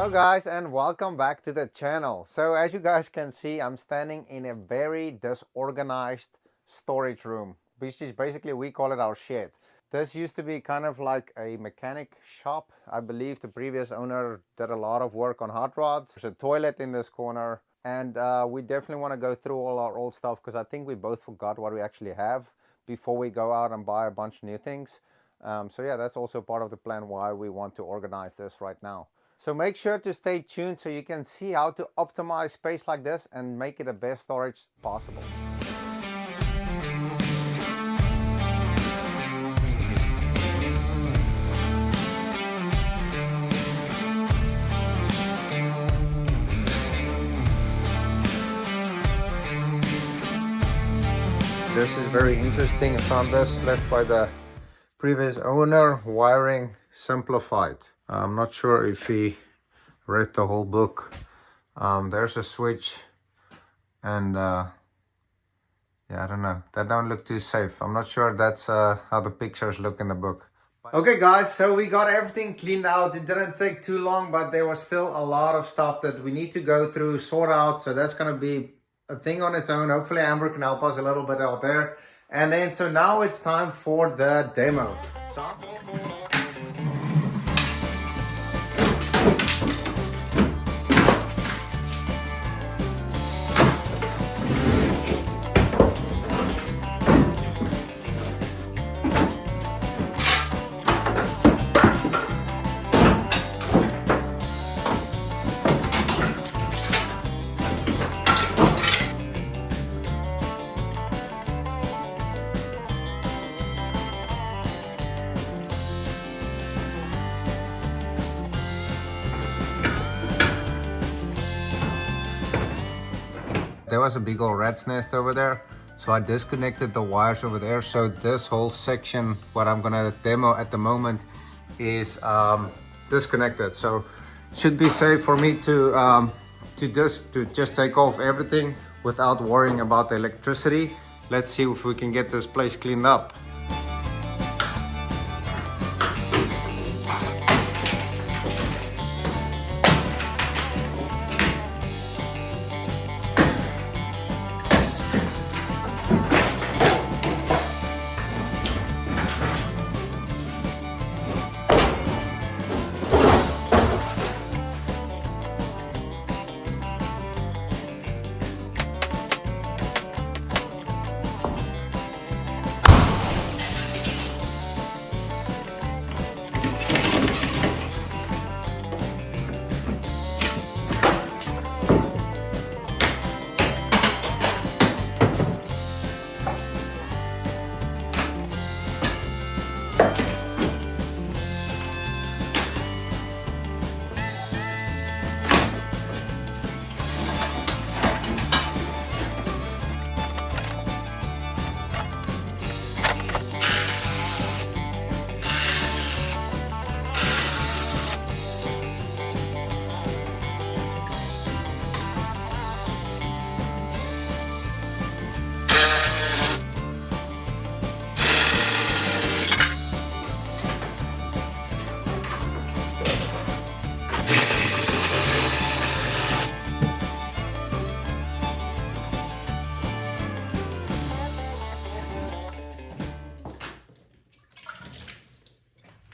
Hello guys and welcome back to the channel. So as you guys can see, I'm standing in a very disorganized storage room, which is basically, we call it our shed. This used to be kind of like a mechanic shop. I believe the previous owner did a lot of work on hot rods. There's a toilet in this corner, and we definitely want to go through all our old stuff because I think we both forgot what we actually have before we go out and buy a bunch of new things. So yeah, that's also part of the plan why we want to organize this right now. So make sure to stay tuned so you can see how to optimize space like this and make it the best storage possible. This is very interesting. I found this left by the previous owner, Wiring Simplified. I'm not sure if he read the whole book. There's a switch and yeah, I don't know, that don't look too safe. I'm not sure that's how the pictures look in the book. Okay guys, so we got everything cleaned out. It didn't take too long, but there was still a lot of stuff that we need to go through, sort out. So that's going to be a thing on its own. Hopefully Amber can help us a little bit out there. And then so now it's time for the demo. So there was a big old rat's nest over there, so I disconnected the wires over there. So this whole section, what I'm gonna demo at the moment, is disconnected. So it should be safe for me to just take off everything without worrying about the electricity. Let's see if we can get this place cleaned up.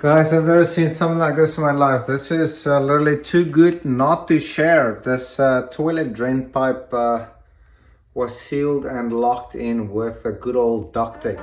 Guys, I've never seen something like this in my life. This is literally too good not to share. This toilet drain pipe was sealed and locked in with a good old duct tape.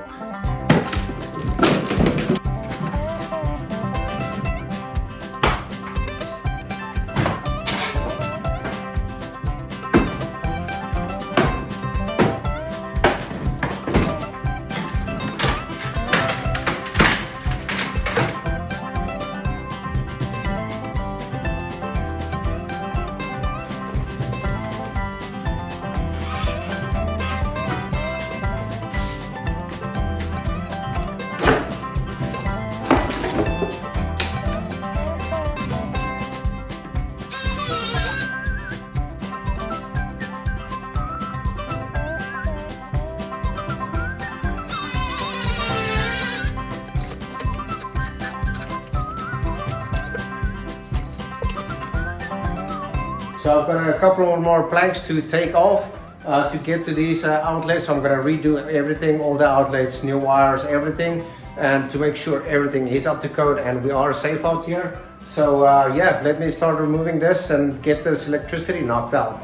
So I've got a couple of more planks to take off to get to these outlets. So I'm gonna redo everything, all the outlets, new wires, everything, and to make sure everything is up to code and we are safe out here. So yeah, let me start removing this and get this electricity knocked out.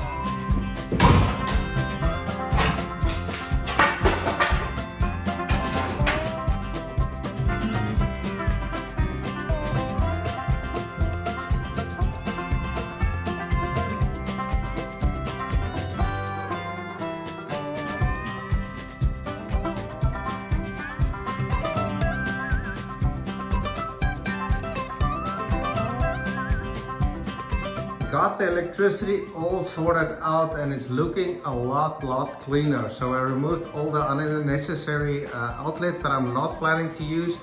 Got the electricity all sorted out and it's looking a lot cleaner. So I removed all the unnecessary outlets that I'm not planning to use.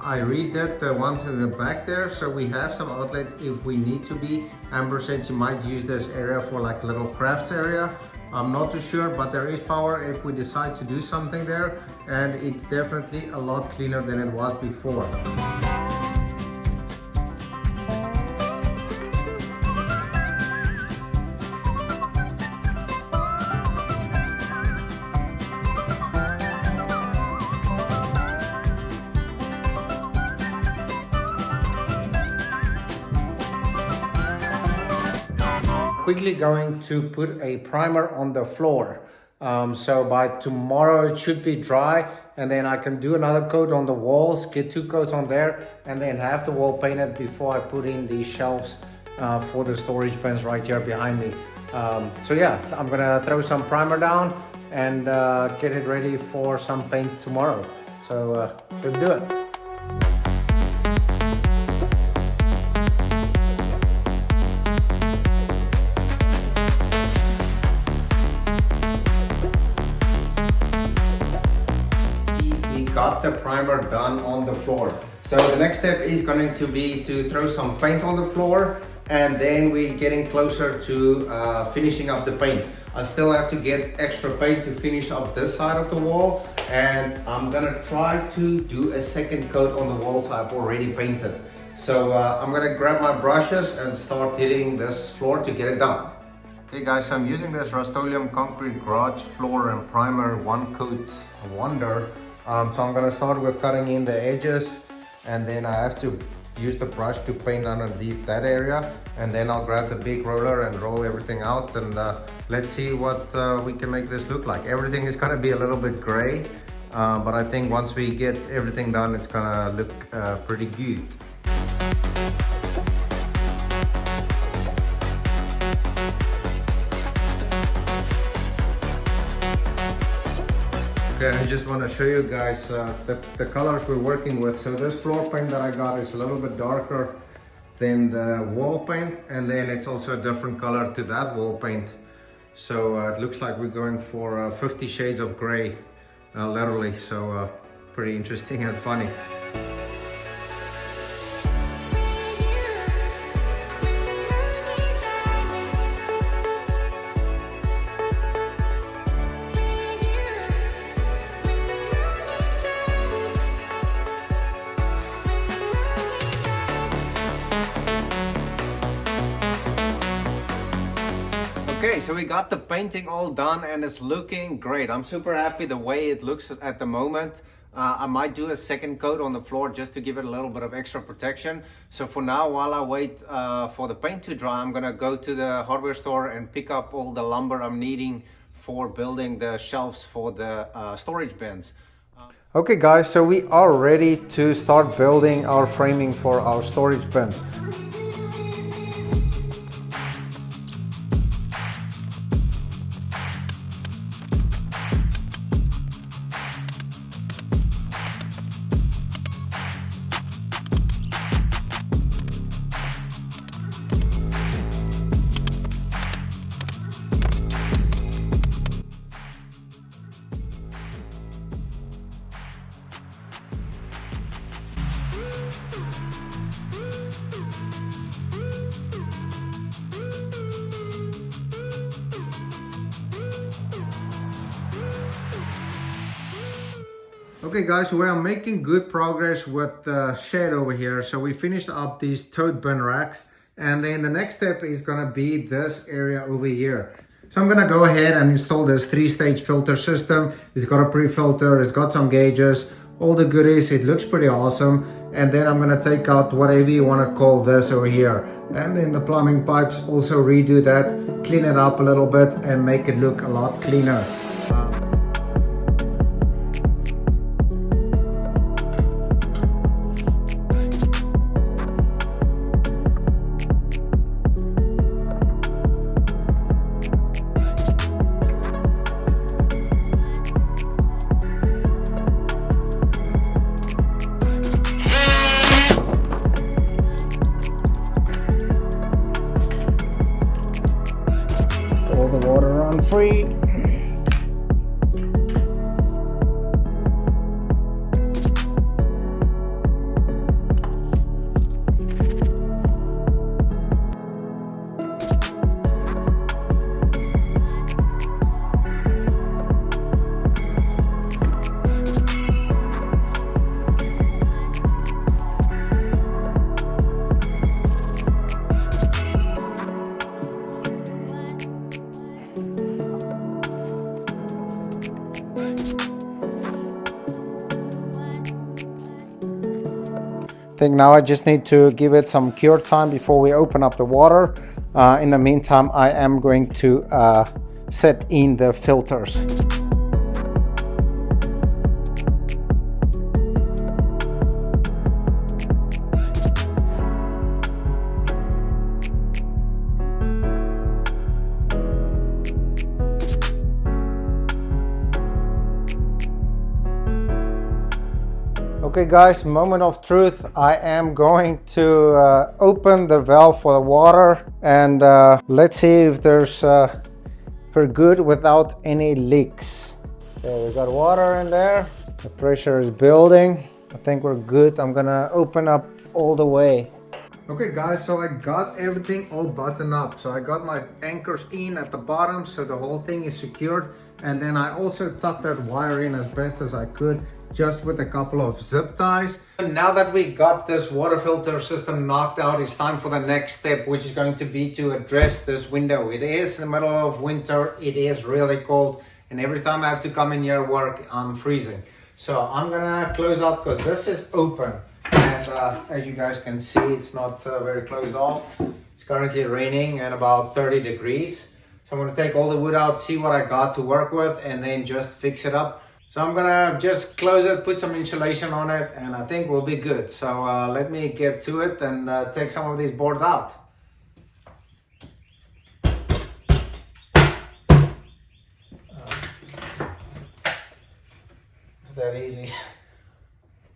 I redid the ones in the back there, so we have some outlets if we need to be. Amber said she might use this area for like a little crafts area. I'm not too sure, but there is power if we decide to do something there, and it's definitely a lot cleaner than it was before. Quickly going to put a primer on the floor. So by tomorrow it should be dry, and then I can do another coat on the walls, get 2 coats on there, and then have the wall painted before I put in these shelves for the storage bins right here behind me. So yeah, I'm gonna throw some primer down and get it ready for some paint tomorrow. So let's do it. Got the primer done on the floor. So the next step is going to be to throw some paint on the floor, and then we're getting closer to finishing up the paint. I still have to get extra paint to finish up this side of the wall, and I'm gonna try to do a second coat on the walls I've already painted. So I'm gonna grab my brushes and start hitting this floor to get it done. Okay guys, so I'm using this Rust-Oleum concrete garage floor and primer 1-coat wonder. So I'm gonna start with cutting in the edges, and then I have to use the brush to paint underneath that area, and then I'll grab the big roller and roll everything out, and let's see what we can make this look like. Everything is gonna be a little bit gray, but I think once we get everything done, it's gonna look pretty good. Okay, I just want to show you guys the colors we're working with. So this floor paint that I got is a little bit darker than the wall paint, and then it's also a different color to that wall paint. So it looks like we're going for 50 shades of gray, literally. So pretty interesting and funny. Okay, so we got the painting all done and it's looking great. I'm super happy the way it looks at the moment. I might do a second coat on the floor just to give it a little bit of extra protection. So for now, while I wait for the paint to dry, I'm gonna go to the hardware store and pick up all the lumber I'm needing for building the shelves for the storage bins. Okay guys, so we are ready to start building our framing for our storage bins. Okay guys, so we are making good progress with the shed over here. So we finished up these tote bin racks, And then the next step is gonna be this area over here. So I'm gonna go ahead and install this 3-stage filter system. It's got a pre-filter, it's got some gauges, all the goodies. It looks pretty awesome. And then I'm gonna take out whatever you wanna call this over here. And then the plumbing pipes, also redo that, clean it up a little bit and make it look a lot cleaner. All the water run free. I think now I just need to give it some cure time before we open up the water. In the meantime, I am going to set in the filters. Okay guys, moment of truth. I am going to open the valve for the water and let's see if there's for good without any leaks. Okay, we got water in there. The pressure is building. I think we're good. I'm gonna open up all the way. Okay guys, so I got everything all buttoned up. So I got my anchors in at the bottom so the whole thing is secured. And then I also tucked that wire in as best as I could, just with a couple of zip ties. And now that we got this water filter system knocked out, it's time for the next step, which is going to be to address this window. It is in the middle of winter, it is really cold, and every time I have to come in here work, I'm freezing. So I'm gonna close out because this is open. And as you guys can see, it's not very closed off. It's currently raining at about 30 degrees. So I'm gonna take all the wood out, see what I got to work with, and then just fix it up. So I'm gonna just close it, put some insulation on it, and I think we'll be good. So let me get to it and take some of these boards out. It's that easy.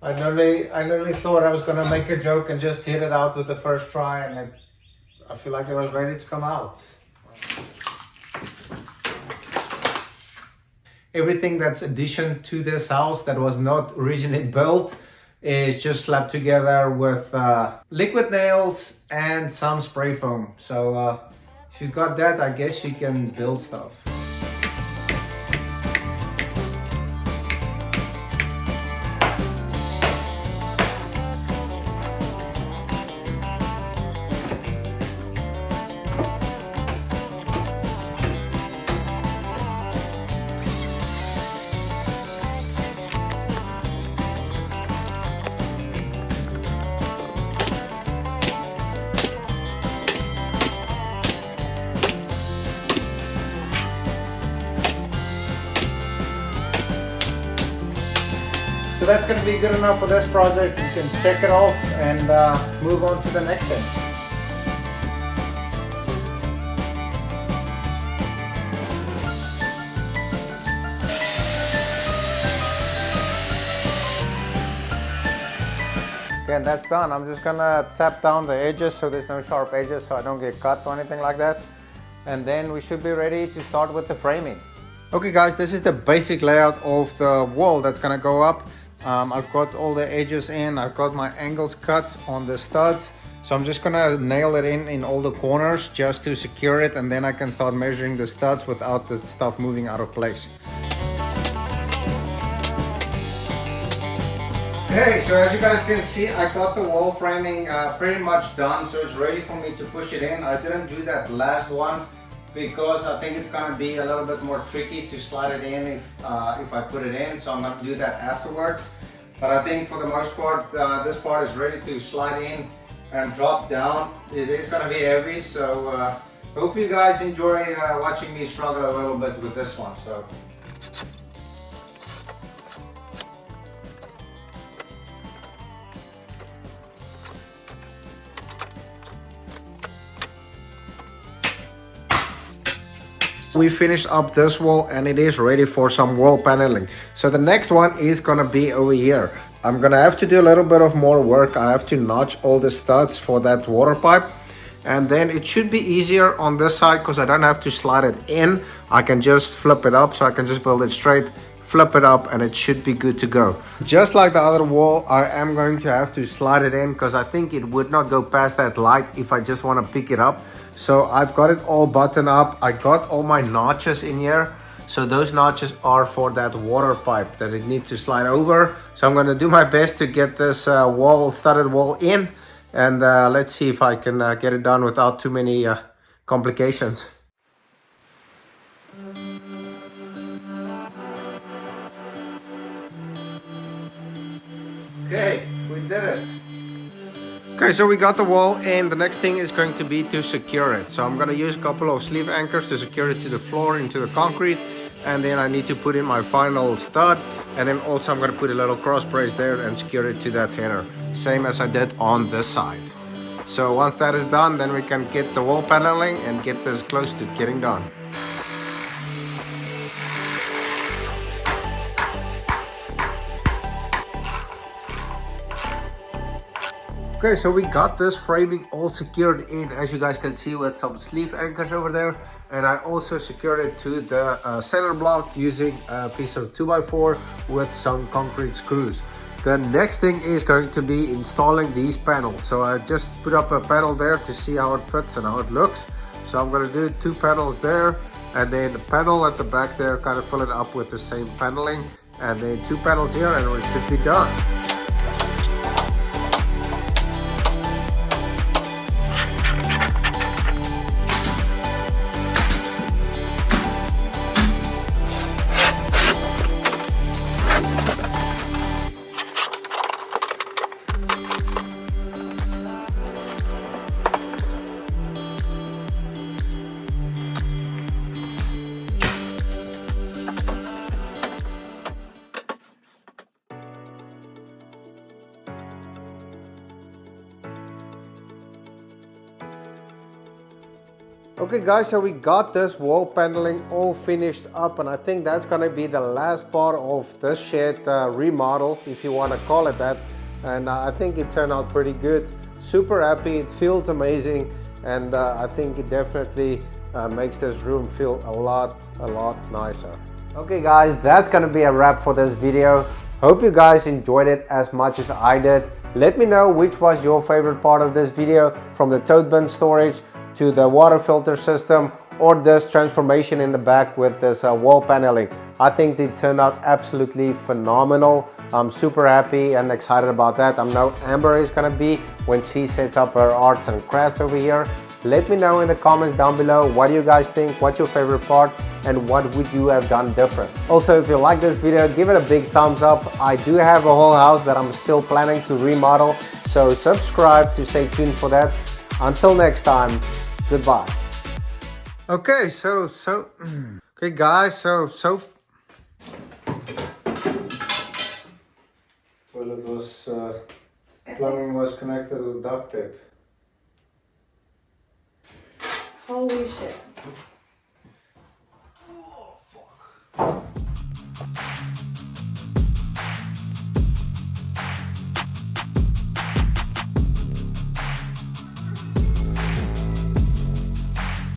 I literally thought I was gonna make a joke and just hit it out with the first try, and I feel like it was ready to come out. Everything that's addition to this house that was not originally built is just slapped together with liquid nails and some spray foam. So if you got that, I guess you can build stuff. So that's going to be good enough for this project. You can check it off and move on to the next thing. Okay, and that's done. I'm just gonna tap down the edges so there's no sharp edges so I don't get cut or anything like that. And then we should be ready to start with the framing. Okay guys, this is the basic layout of the wall that's gonna go up. I've got all the edges in, I've got my angles cut on the studs. So I'm just gonna nail it in all the corners just to secure it, and then I can start measuring the studs without the stuff moving out of place. Okay, so as you guys can see, I got the wall framing pretty much done, so it's ready for me to push it in. I didn't do that last one because I think it's gonna be a little bit more tricky to slide it in if I put it in, so I'm gonna do that afterwards. But I think for the most part, this part is ready to slide in and drop down. It is gonna be heavy, so hope you guys enjoy watching me struggle a little bit with this one. So. We finished up this wall and it is ready for some wall paneling. So the next one is gonna be over here. I'm gonna have to do a little bit of more work. I have to notch all the studs for that water pipe, and then it should be easier on this side because I don't have to slide it in. I can just flip it up, so I can just build it straight, flip it up, and it should be good to go. Just like the other wall, I am going to have to slide it in because I think it would not go past that light if I just want to pick it up. So I've got it all buttoned up. I got all my notches in here. So those notches are for that water pipe that it needs to slide over. So I'm going to do my best to get this studded wall in, and let's see if I can get it done without too many complications. Okay, we did it. Okay, so we got the wall, and the next thing is going to be to secure it. So I'm going to use a couple of sleeve anchors to secure it to the floor, into the concrete, and then I need to put in my final stud, and then also I'm going to put a little cross brace there and secure it to that header, same as I did on this side. So once that is done, then we can get the wall paneling and get this close to getting done. Okay, so we got this framing all secured in, as you guys can see, with some sleeve anchors over there, and I also secured it to the center block using a piece of 2x4 with some concrete screws. The next thing is going to be installing these panels. So I just put up a panel there to see how it fits and how it looks. So I'm going to do 2 panels there, and then the panel at the back there, kind of fill it up with the same paneling, and then 2 panels here, and we should be done. Okay guys, so we got this wall paneling all finished up, and I think that's gonna be the last part of this shed remodel, if you want to call it that. And I think it turned out pretty good. Super happy, it feels amazing, and I think it definitely makes this room feel a lot nicer. Okay guys, that's gonna be a wrap for this video. Hope you guys enjoyed it as much as I did. Let me know which was your favorite part of this video, from the tote bin storage to the water filter system, or this transformation in the back with this wall paneling. I think it turned out absolutely phenomenal. I'm super happy and excited about that. I know Amber is gonna be when she sets up her arts and crafts over here. Let me know in the comments down below, what do you guys think, what's your favorite part, and what would you have done different. Also, if you like this video, give it a big thumbs up. I do have a whole house that I'm still planning to remodel, so subscribe to stay tuned for that. Until next time, goodbye. Okay, okay guys, well, it was, plumbing was connected with duct tape. Holy shit.